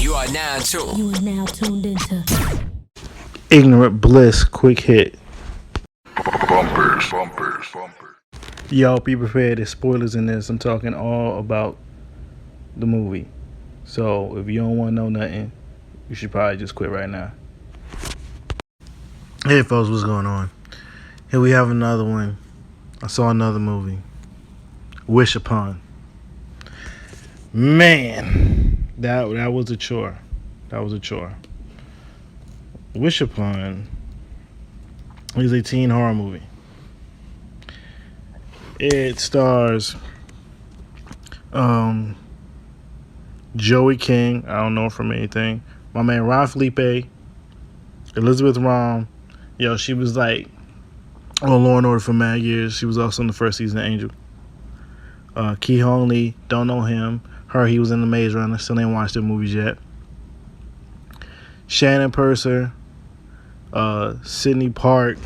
You are now tuned. You are now tuned into Ignorant Bliss Quick Hit. Yo, be prepared. There's spoilers in this. I'm talking all about the movie. So if you don't want to know nothing, you should probably just quit right now. Hey folks, what's going on? Here we have another one. I saw another movie. Wish Upon. Man, that was a chore. That was a chore. Wish Upon is a teen horror movie. It stars Joey King. I don't know her from anything. My man Ron Phillppe, Elizabeth Rom. Yo, she was like on Law and Order for mad years. She was also in the first season of Angel. Ki Hong Lee, don't know him. He was in The Maze Runner. Still ain't watched the movies yet. Shannon Purser, Sydney Park,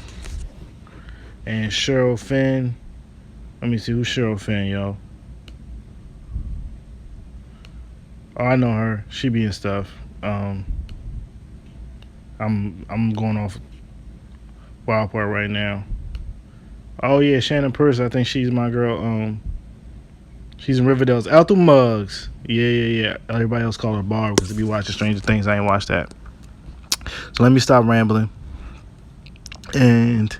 and Cheryl Finn. Let me see, who's Cheryl Finn, yo? Oh, I know her. She be in stuff. I'm going off Wild Part right now. Oh yeah, Shannon Purser. I think she's my girl. She's in Riverdale's Ethel Muggs. Yeah. Everybody else call her Barb because they be watching Stranger Things. I ain't watched that. So let me stop rambling. And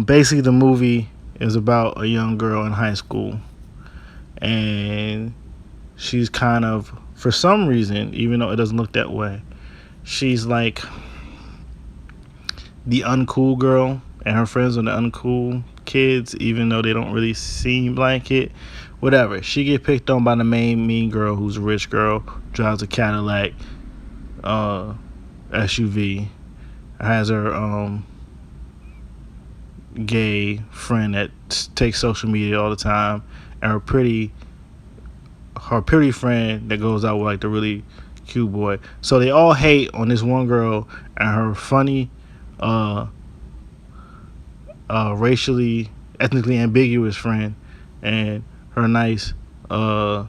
basically the movie is about a young girl in high school, and she's kind of, for some reason, even though it doesn't look that way, she's like the uncool girl, and her friends are the uncool kids, even though they don't really seem like it. Whatever. She get picked on by the main mean girl, who's a rich girl, drives a Cadillac SUV, has her gay friend that takes social media all the time, and her pretty friend that goes out with like the really cute boy. So they all hate on this one girl and her funny racially, ethnically ambiguous friend, and her nice other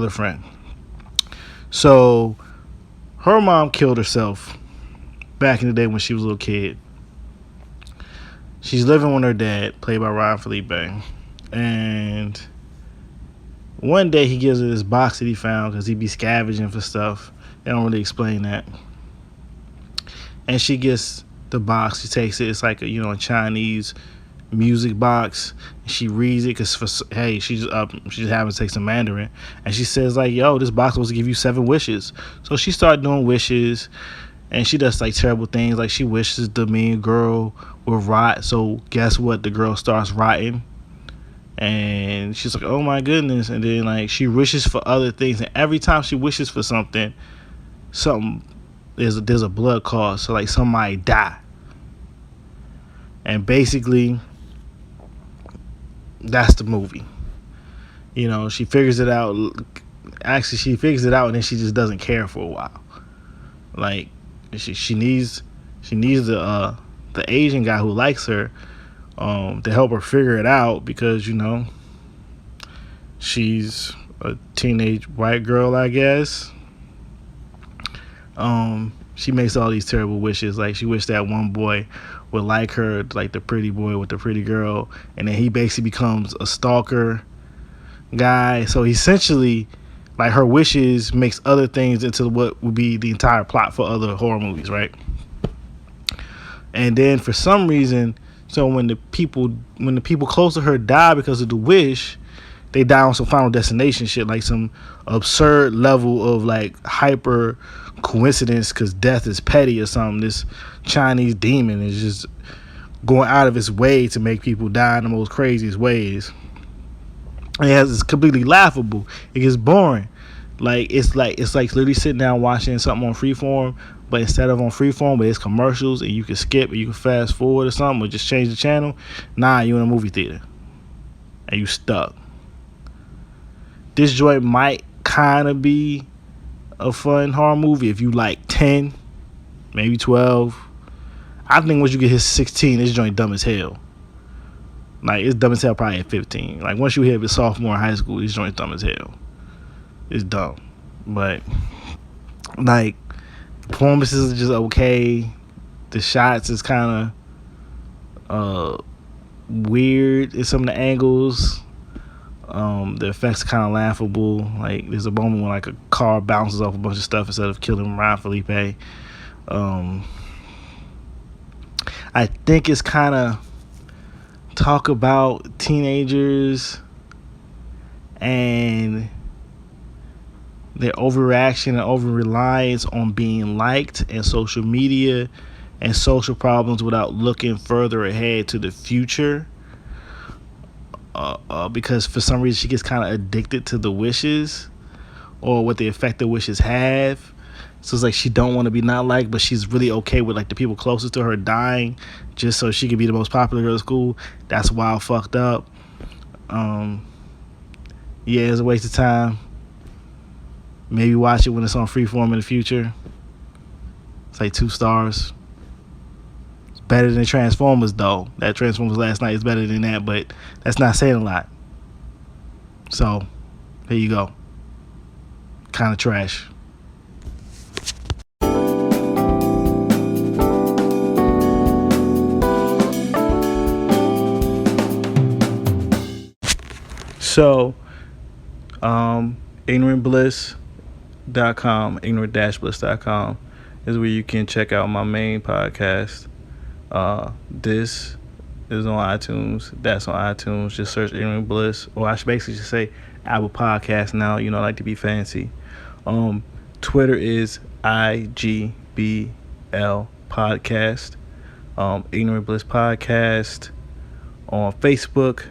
friend. So her mom killed herself back in the day when she was a little kid. She's living with her dad, played by Ron Phillppe, and one day he gives her this box that he found because he'd be scavenging for stuff. They don't really explain that. And she gets the box. She takes it. It's like a Chinese music box. She reads it because she's having to take some Mandarin, and she says like, "Yo, this box was to give you 7 wishes." So she started doing wishes, and she does like terrible things. Like she wishes the mean girl will rot. So guess what? The girl starts rotting. And she's like, oh my goodness. And then like she wishes for other things. And every time she wishes for something there's a blood cause. So like somebody die. And basically that's the movie. She figures it out. Actually, she figures it out and then she just doesn't care for a while. Like she needs the Asian guy who likes her to help her figure it out, because she's a teenage white girl, I guess. She makes all these terrible wishes. Like she wished that one boy would like her, like the pretty boy with the pretty girl, and then he basically becomes a stalker guy. So essentially, like her wishes makes other things into what would be the entire plot for other horror movies, right? And then for some reason, so when the people close to her die because of the wish, they die on some Final Destination shit, like some absurd level of like hyper coincidence because death is petty or something. This Chinese demon is just going out of its way to make people die in the most craziest ways. And it's completely laughable. It gets boring. It's like literally sitting down watching something on Freeform, but instead of on Freeform, but it's commercials and you can skip or you can fast forward or something, or just change the channel. Nah, you in a movie theater and you stuck. This joint might kind of be a fun horror movie if you like 10, maybe 12. I think once you get his 16, this joint dumb as hell. Like, it's dumb as hell probably at 15. Like, once you hit the sophomore in high school, this joint dumb as hell. It's dumb. But like, performances are just okay. The shots is kind of weird in some of the angles. The effects are kind of laughable. Like, there's a moment when like a car bounces off a bunch of stuff instead of killing Ryan Phillppe. I think it's kind of talk about teenagers and their overreaction and over reliance on being liked and social media and social problems without looking further ahead to the future. Because for some reason she gets kind of addicted to the wishes or what the effect the wishes have. So it's like she don't want to be not liked, but she's really okay with like the people closest to her dying just so she can be the most popular girl at school. That's wild fucked up. Yeah, it's a waste of time. Maybe watch it when it's on Freeform in the future. It's like 2 stars. It's better than Transformers though. That Transformers last night is better than that, but that's not saying a lot. So there you go. Kind of trash. So, ignorantbliss.com, ignorant-bliss.com is where you can check out my main podcast. This is on iTunes. That's on iTunes. Just search Ignorant Bliss, or I should basically just say Apple Podcast now. You know, I like to be fancy. Twitter is IGBL Podcast. Ignorant Bliss Podcast. On Facebook,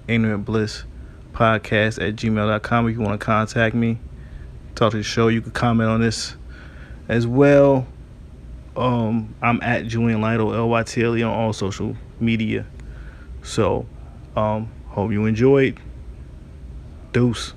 Ignorant Bliss Podcast at gmail.com. If you want to contact me, talk to the show, you can comment on this as well. I'm at Julian Lytle, LYTLE, on all social media. So, hope you enjoyed. Deuce.